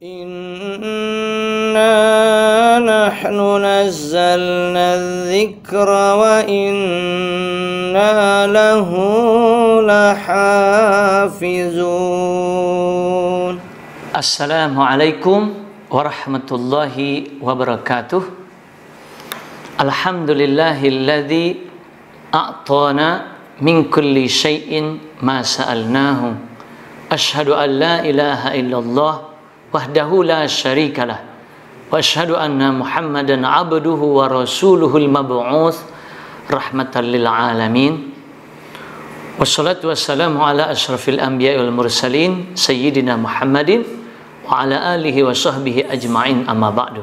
Inna nahnu nazzalna dzikra wa inna lahu lahafizun. Assalamualaikum warahmatullahi wabarakatuh. Alhamdulillahilladzi a'tana min kulli syai'in ma sa'alnahu. Asyhadu an la ilaha illallah wahdahu la syarikalah wa asyhadu anna Muhammadan abduhu wa rasuluhul mab'uts rahmatan lil alamin. Wassalatu wassalamu ala asyrafil anbiya'i wal mursalin sayyidina Muhammadin wa ala alihi wa sahbihi ajma'in, amma ba'du.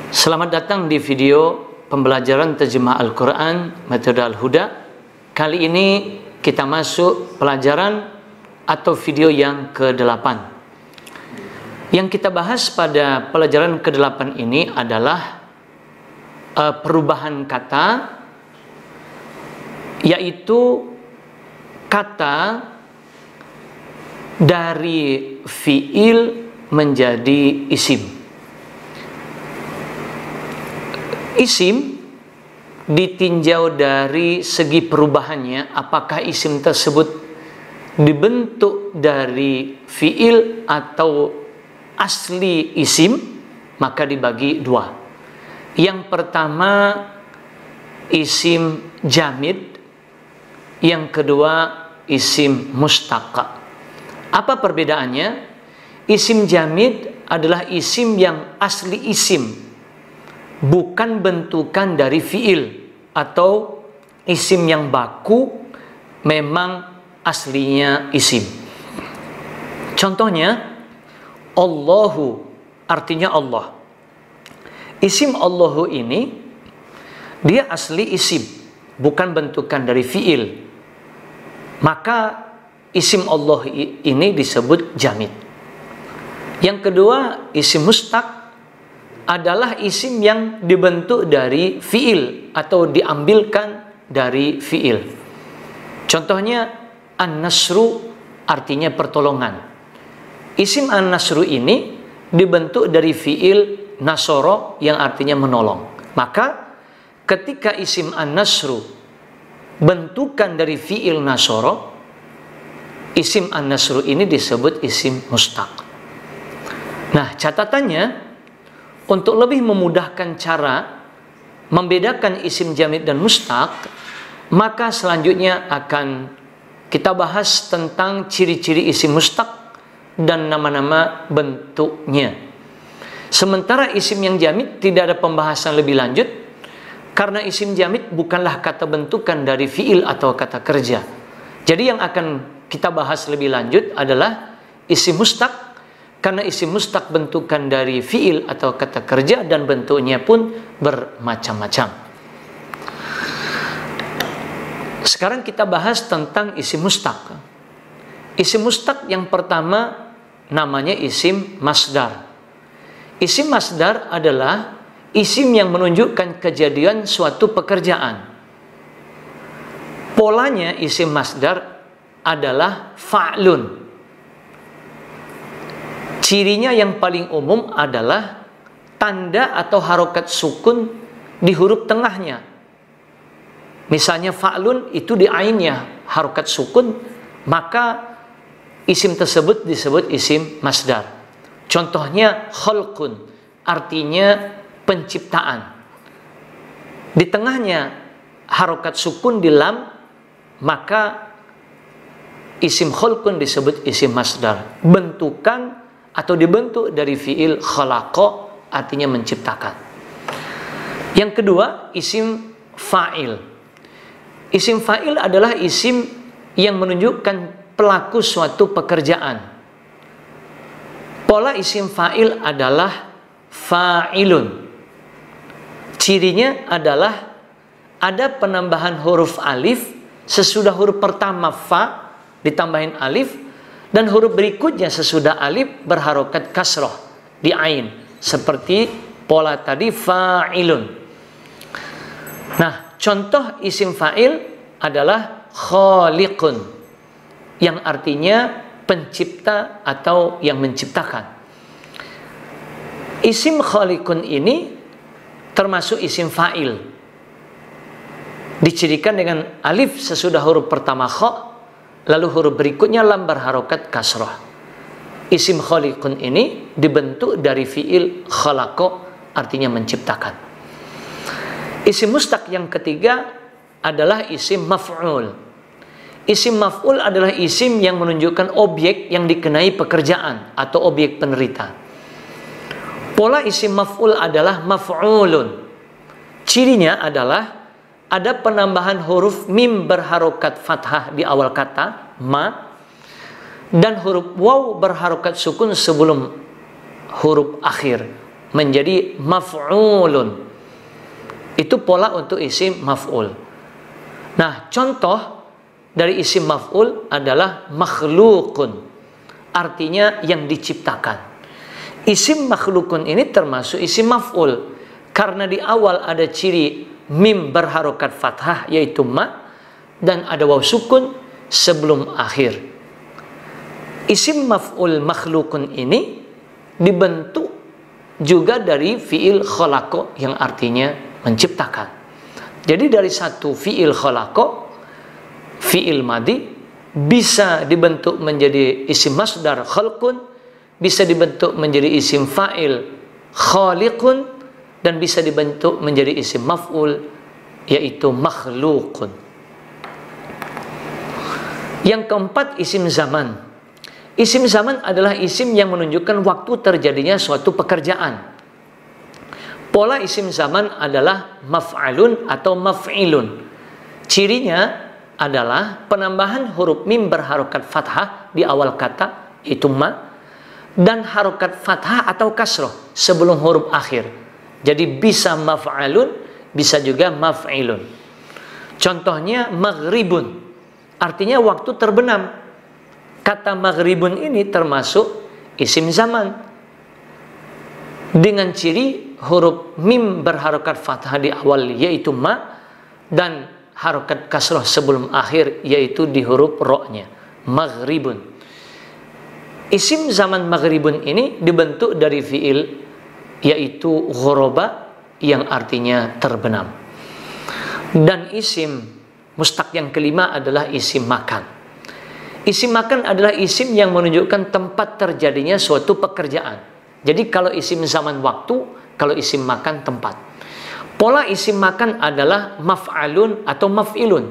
Selamat datang di video pembelajaran terjemah Al-Quran metode Al-Huda. Kali ini kita masuk pelajaran atau video yang ke-8. Yang kita bahas pada pelajaran ke-8 ini adalah perubahan kata, yaitu kata dari fiil menjadi isim. Isim ditinjau dari segi perubahannya, apakah isim tersebut dibentuk dari fiil atau asli isim, maka dibagi dua. Yang pertama isim jamid, yang kedua isim mustaq. Apa perbedaannya? Isim jamid adalah isim yang asli isim, bukan bentukan dari fiil, atau isim yang baku memang aslinya isim. Contohnya Allahu, artinya Allah. Isim Allahu ini dia asli isim, bukan bentukan dari fiil. Maka isim Allah ini disebut jamid. Yang kedua, isim mustaq adalah isim yang dibentuk dari fiil atau diambilkan dari fiil. Contohnya an-nasru, artinya pertolongan. Isim an-nasru ini dibentuk dari fiil nasoro yang artinya menolong. Maka ketika isim an-nasru bentukan dari fiil nasoro, isim an-nasru ini disebut isim mustaq. Nah, catatannya, untuk lebih memudahkan cara membedakan isim jamid dan mustaq, maka selanjutnya akan kita bahas tentang ciri-ciri isim mustaq dan nama-nama bentuknya. Sementara isim yang jamid tidak ada pembahasan lebih lanjut, karena isim jamid bukanlah kata bentukan dari fiil atau kata kerja. Jadi yang akan kita bahas lebih lanjut adalah isim mustaq, karena isim mustaq bentukan dari fiil atau kata kerja dan bentuknya pun bermacam-macam. Sekarang kita bahas tentang isim mustaq. Isim mustaq yang pertama namanya isim masdar. Isim masdar adalah isim yang menunjukkan kejadian suatu pekerjaan. Polanya isim masdar adalah fa'lun. Cirinya yang paling umum adalah tanda atau harokat sukun di huruf tengahnya. Misalnya fa'lun itu di ainnya harokat sukun, maka isim tersebut disebut isim masdar. Contohnya khalqun, artinya penciptaan. Di tengahnya harokat sukun di lam, maka isim khalqun disebut isim masdar. Bentukan atau dibentuk dari fiil khalaqa, artinya menciptakan. Yang kedua, isim fa'il. Isim fa'il adalah isim yang menunjukkan pelaku suatu pekerjaan. Pola isim fa'il adalah fa'ilun. Cirinya adalah ada penambahan huruf alif sesudah huruf pertama fa ditambahin alif, dan huruf berikutnya sesudah alif berharokat kasroh di ain, seperti pola tadi fa'ilun. Nah, contoh isim fa'il adalah khaliqun, yang artinya pencipta atau yang menciptakan. Isim khaliqun ini termasuk isim fa'il. Dicirikan dengan alif sesudah huruf pertama kha, lalu huruf berikutnya lam berharokat kasrah. Isim khaliqun ini dibentuk dari fi'il khalaqa, artinya menciptakan. Isim mustaq yang ketiga adalah isim maf'ul. Isim maf'ul adalah isim yang menunjukkan objek yang dikenai pekerjaan atau objek penerita. Pola isim maf'ul adalah maf'ulun. Cirinya adalah ada penambahan huruf mim berharokat fathah di awal kata ma, dan huruf waw berharokat sukun sebelum huruf akhir, menjadi maf'ulun. Itu pola untuk isim maf'ul. Nah, contoh dari isim maf'ul adalah makhluqun, artinya yang diciptakan. Isim makhlukun ini termasuk isim maf'ul karena di awal ada ciri mim berharokat fathah yaitu ma, dan ada waw sukun sebelum akhir. Isim maf'ul makhlukun ini dibentuk juga dari fi'il khalaqa yang artinya menciptakan. Jadi dari satu fi'il khalaqa, fi'il madi, bisa dibentuk menjadi isim masdar khalqun, bisa dibentuk menjadi isim fa'il khaliqun, dan bisa dibentuk menjadi isim maf'ul yaitu makhluqun. Yang keempat, isim zaman. Isim zaman adalah isim yang menunjukkan waktu terjadinya suatu pekerjaan. Pola isim zaman adalah maf'alun atau maf'ilun. Cirinya adalah penambahan huruf mim berharokat fathah di awal kata itu ma, dan harokat fathah atau kasroh sebelum huruf akhir. Jadi bisa maf'alun, bisa juga maf'ilun. Contohnya maghribun, artinya waktu terbenam. Kata maghribun ini termasuk isim zaman dengan ciri huruf mim berharokat fathah di awal yaitu ma, dan harokat kasroh sebelum akhir yaitu di huruf ro-nya, maghribun. Isim zaman maghribun ini dibentuk dari fi'il yaitu ghoroba yang artinya terbenam. Dan isim mustaq yang kelima adalah isim makan. Isim makan adalah isim yang menunjukkan tempat terjadinya suatu pekerjaan. Jadi kalau isim zaman waktu, kalau isim makan tempat. Pola isim makan adalah maf'alun atau maf'ilun.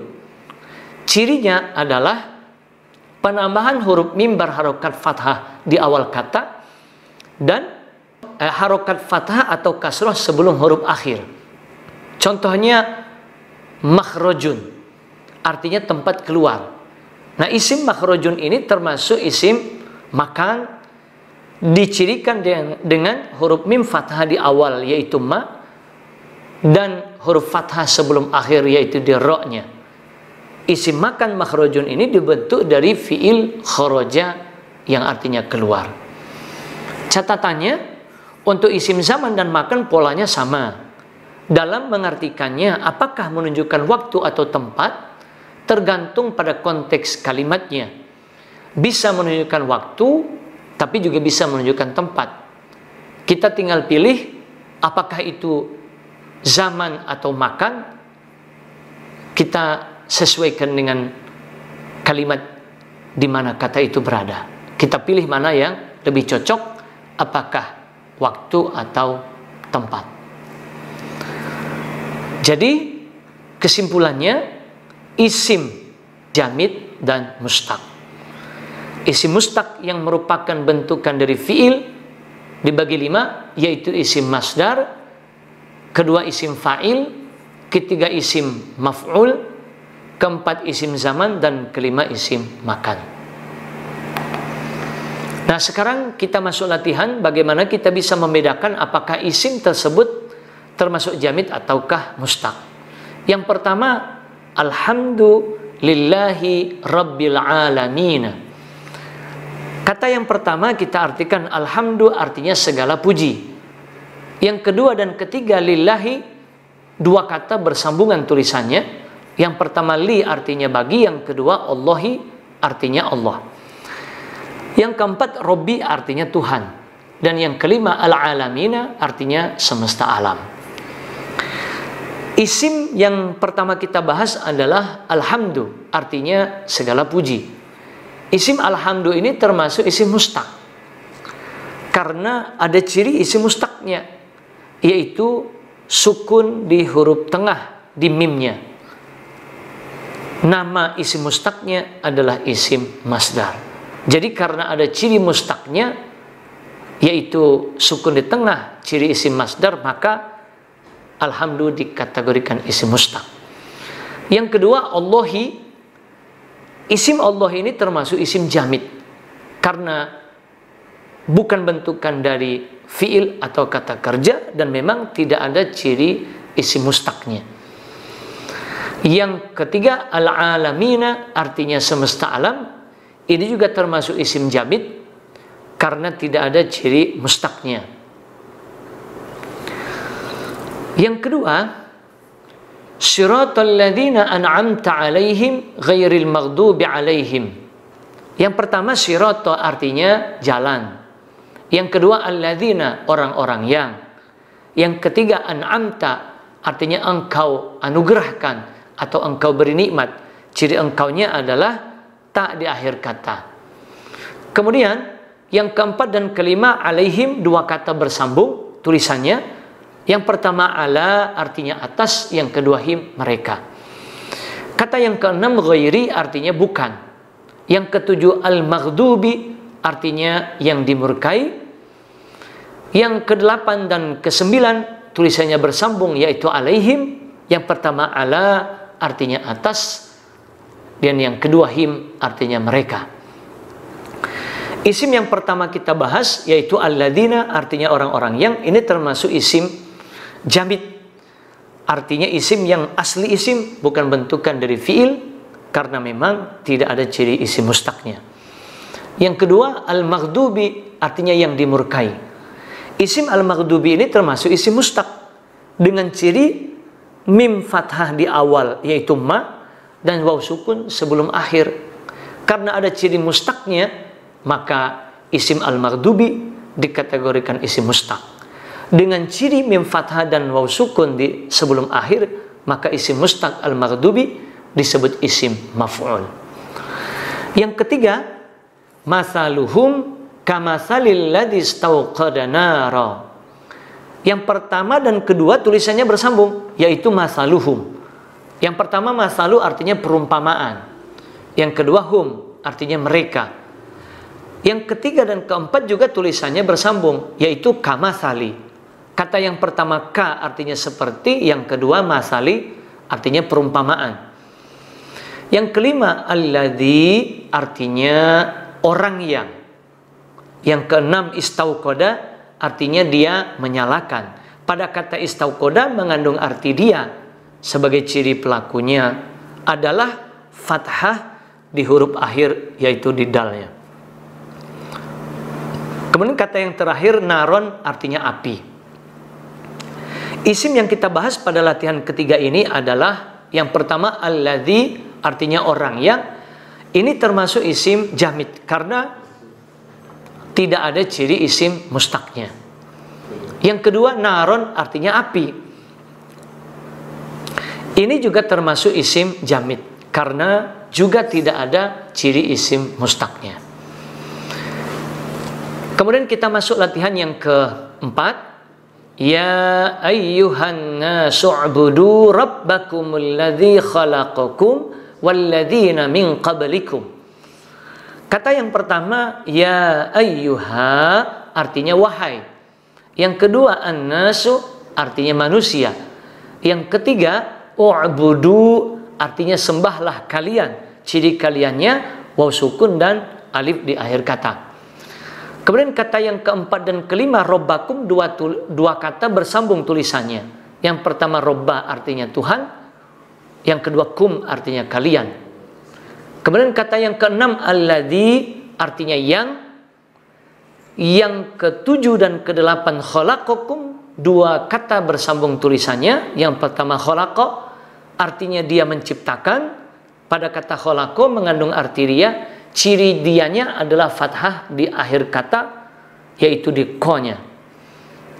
Cirinya adalah penambahan huruf mim berharokat fathah di awal kata, dan harokat fathah atau kasroh sebelum huruf akhir. Contohnya makhrajun, artinya tempat keluar. Nah, isim makhrajun ini termasuk isim makan, dicirikan dengan huruf mim fathah di awal yaitu ma, dan huruf fathah sebelum akhir yaitu di ro-nya. Isim makan makhrajun ini dibentuk dari fi'il kharaja yang artinya keluar. Catatannya, untuk isim zaman dan makan polanya sama. Dalam mengartikannya, apakah menunjukkan waktu atau tempat, tergantung pada konteks kalimatnya. Bisa menunjukkan waktu, tapi juga bisa menunjukkan tempat. Kita tinggal pilih apakah itu zaman atau makan. Kita sesuaikan dengan kalimat di mana kata itu berada. Kita pilih mana yang lebih cocok, apakah waktu atau tempat. Jadi kesimpulannya, isim jamid dan mustaq. Isim mustaq yang merupakan bentukan dari fi'il dibagi 5, yaitu isim masdar, kedua isim fa'il, ketiga isim maf'ul, keempat isim zaman, dan kelima isim makan. Nah, sekarang kita masuk latihan bagaimana kita bisa membedakan apakah isim tersebut termasuk jamid ataukah mustaq. Yang pertama, alhamdulillahi rabbil alamin. Kata yang pertama kita artikan alhamdu artinya segala puji. Yang kedua dan ketiga lillahi, dua kata bersambungan tulisannya. Yang pertama li artinya bagi, yang kedua Allahi artinya Allah. Yang keempat Robbi artinya Tuhan. Dan yang kelima al-alamina, artinya semesta alam. Isim yang pertama kita bahas adalah alhamdu, artinya segala puji. Isim alhamdu ini termasuk isim mustaq, karena ada ciri isim mustaqnya, yaitu sukun di huruf tengah, di mimnya. Nama isim mustaqnya adalah isim masdar. Jadi karena ada ciri mustaqnya, yaitu sukun di tengah, ciri isim masdar, maka alhamdu dikategorikan isim mustaq. Yang kedua, Allahi. Isim Allah ini termasuk isim jamid, karena bukan bentukan dari fiil atau kata kerja, dan memang tidak ada ciri isim mustaqnya. Yang ketiga, al-alamina, artinya semesta alam. Ini juga termasuk isim jamid, karena tidak ada ciri mustaqnya. Yang kedua, Siratal ladzina an'amta 'alaihim ghairil maghdubi 'alaihim. Yang pertama sirata artinya jalan. Yang kedua alladzina, orang-orang yang. Yang ketiga an'amta artinya engkau anugerahkan atau engkau beri nikmat. Ciri engkaunya adalah tak di akhir kata. Kemudian yang keempat dan kelima 'alaihim, dua kata bersambung tulisannya. Yang pertama ala artinya atas, yang kedua him mereka. Kata yang keenam ghairi artinya bukan. Yang ketujuh al-maghdubi artinya yang dimurkai. Yang kedelapan dan kesembilan tulisannya bersambung, yaitu alaihim. Yang pertama ala artinya atas, dan yang kedua him artinya mereka. Isim yang pertama kita bahas yaitu alladzina, artinya orang-orang yang. Ini termasuk isim jamid, artinya isim yang asli isim, bukan bentukan dari fiil, karena memang tidak ada ciri isim mustaqnya. Yang kedua al-maghdubi, artinya yang dimurkai. Isim al-maghdubi ini termasuk isim mustaq, dengan ciri mim fathah di awal yaitu ma, dan waw sukun sebelum akhir. Karena ada ciri mustaqnya, maka isim al-maghdubi dikategorikan isim mustaq. Dengan ciri mim fathah dan waw sukun di sebelum akhir, maka isim mustaq al-maghdubi disebut isim maf'ul. Yang ketiga, masaluhum kamasalil ladzi istauqada nara. Yang pertama dan kedua tulisannya bersambung, yaitu masaluhum. Yang pertama masalu artinya perumpamaan. Yang kedua hum artinya mereka. Yang ketiga dan keempat juga tulisannya bersambung, yaitu kamasali. Kata yang pertama ka artinya seperti, yang kedua masali artinya perumpamaan. Yang kelima alladzi artinya orang yang. Yang keenam istauqada artinya dia menyalakan. Pada kata istauqada mengandung arti dia, sebagai ciri pelakunya adalah fathah di huruf akhir, yaitu di dalnya. Kemudian kata yang terakhir naron artinya api. Isim yang kita bahas pada latihan ketiga ini adalah yang pertama alladzi, artinya orang yang. Ini termasuk isim jamid karena tidak ada ciri isim mustaqnya. Yang kedua naron artinya api. Ini juga termasuk isim jamid karena juga tidak ada ciri isim mustaqnya. Kemudian kita masuk latihan yang keempat. Ya ayyuhan nasu ubudu rabbakumul ladzi khalaqakum walladzina min qablikum. Kata yang pertama ya ayyuha artinya wahai. Yang kedua an-nasu artinya manusia. Yang ketiga u'budu artinya sembahlah kalian. Ciri kaliannya waw sukun dan alif di akhir kata. Kemudian kata yang keempat dan kelima robbakum, dua kata bersambung tulisannya. Yang pertama robba artinya Tuhan, yang kedua kum artinya kalian. Kemudian kata yang keenam alladzi artinya yang ketujuh dan kedelapan khalaqakum, dua kata bersambung tulisannya. Yang pertama khalaqa artinya dia menciptakan. Pada kata khalaqa mengandung arti dia. Ciri dianya adalah fathah di akhir kata, yaitu di ko-nya.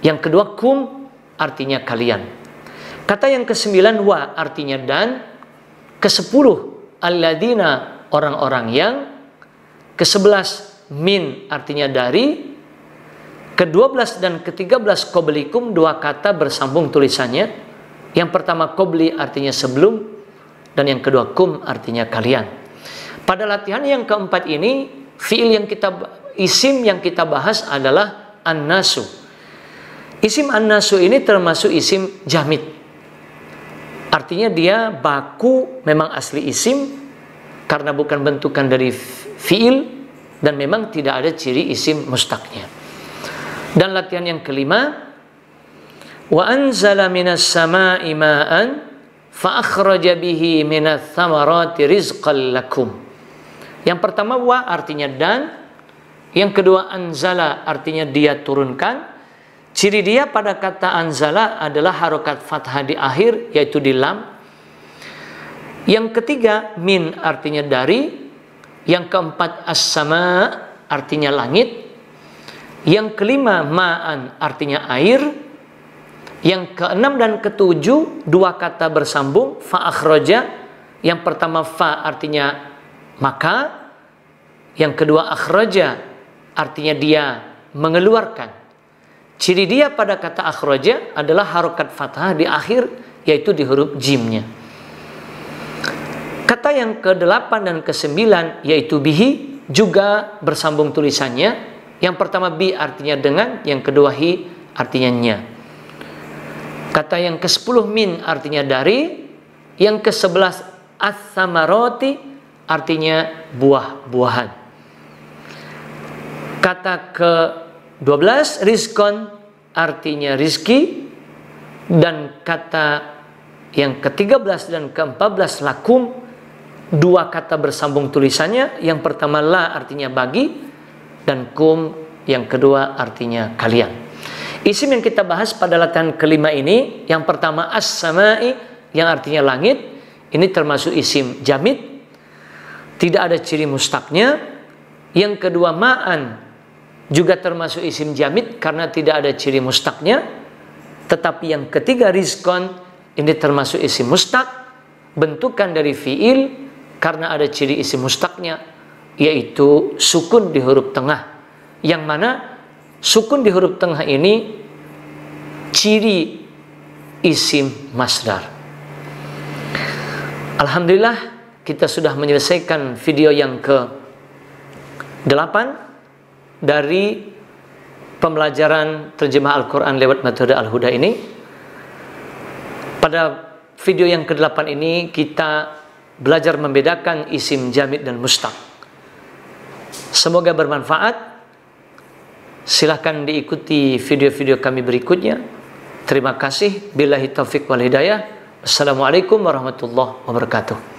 Yang kedua kum artinya kalian. Kata yang ke-9 wa artinya dan. Ke-10 alladzina orang-orang yang. Ke-11 min artinya dari. Ke-12 dan ke-13 qoblikum, dua kata bersambung tulisannya. Yang pertama qobli artinya sebelum, dan yang kedua kum artinya kalian. Pada latihan yang keempat ini, isim yang kita bahas adalah an-nasu. Isim an-nasu ini termasuk isim jamid. Artinya dia baku, memang asli isim karena bukan bentukan dari fiil, dan memang tidak ada ciri isim mustaqnya. Dan latihan yang kelima, wa anzala minas sama'i ma'an fa akhraja bihi minats thamarati rizqan lakum. Yang pertama wa artinya dan, yang kedua anzala artinya dia turunkan. Ciri dia pada kata anzala adalah harokat fathah di akhir, yaitu di lam. Yang ketiga min artinya dari. Yang keempat as-sama artinya langit. Yang kelima ma'an artinya air. Yang keenam dan ketujuh dua kata bersambung fa akhraja. Yang pertama fa artinya maka. Yang kedua akhraja artinya dia mengeluarkan. Ciri dia pada kata akhraja adalah harokat fathah di akhir, yaitu di huruf jimnya. Kata yang ke-8 dan ke-9 yaitu bihi juga bersambung tulisannya. Yang pertama bi artinya dengan, yang kedua hi artinya nya. Kata yang ke-10 min artinya dari, yang ke-11 as-samarati artinya buah-buahan. Kata ke-12 rizkon artinya rizki, dan kata yang ke-13 dan ke-14 lakum, dua kata bersambung tulisannya. Yang pertama la artinya bagi, dan kum yang kedua artinya kalian. Isim yang kita bahas pada latihan kelima ini, yang pertama as-sama'i yang artinya langit, ini termasuk isim jamid, tidak ada ciri mustaqnya. Yang kedua ma'an juga termasuk isim jamid karena tidak ada ciri mustaqnya. Tetapi yang ketiga rizkon ini termasuk isim mustaq, bentukan dari fiil karena ada ciri isim mustaqnya, yaitu sukun di huruf tengah. Yang mana sukun di huruf tengah ini ciri isim masdar. Alhamdulillah kita sudah menyelesaikan video yang ke-8 dari pembelajaran terjemah Al-Quran lewat metode Al-Huda ini. Pada video yang ke-8 ini kita belajar membedakan isim jamid dan mustaq. Semoga bermanfaat. Silahkan diikuti video-video kami berikutnya. Terima kasih. Billahi taufiq wal hidayah. Assalamualaikum warahmatullahi wabarakatuh.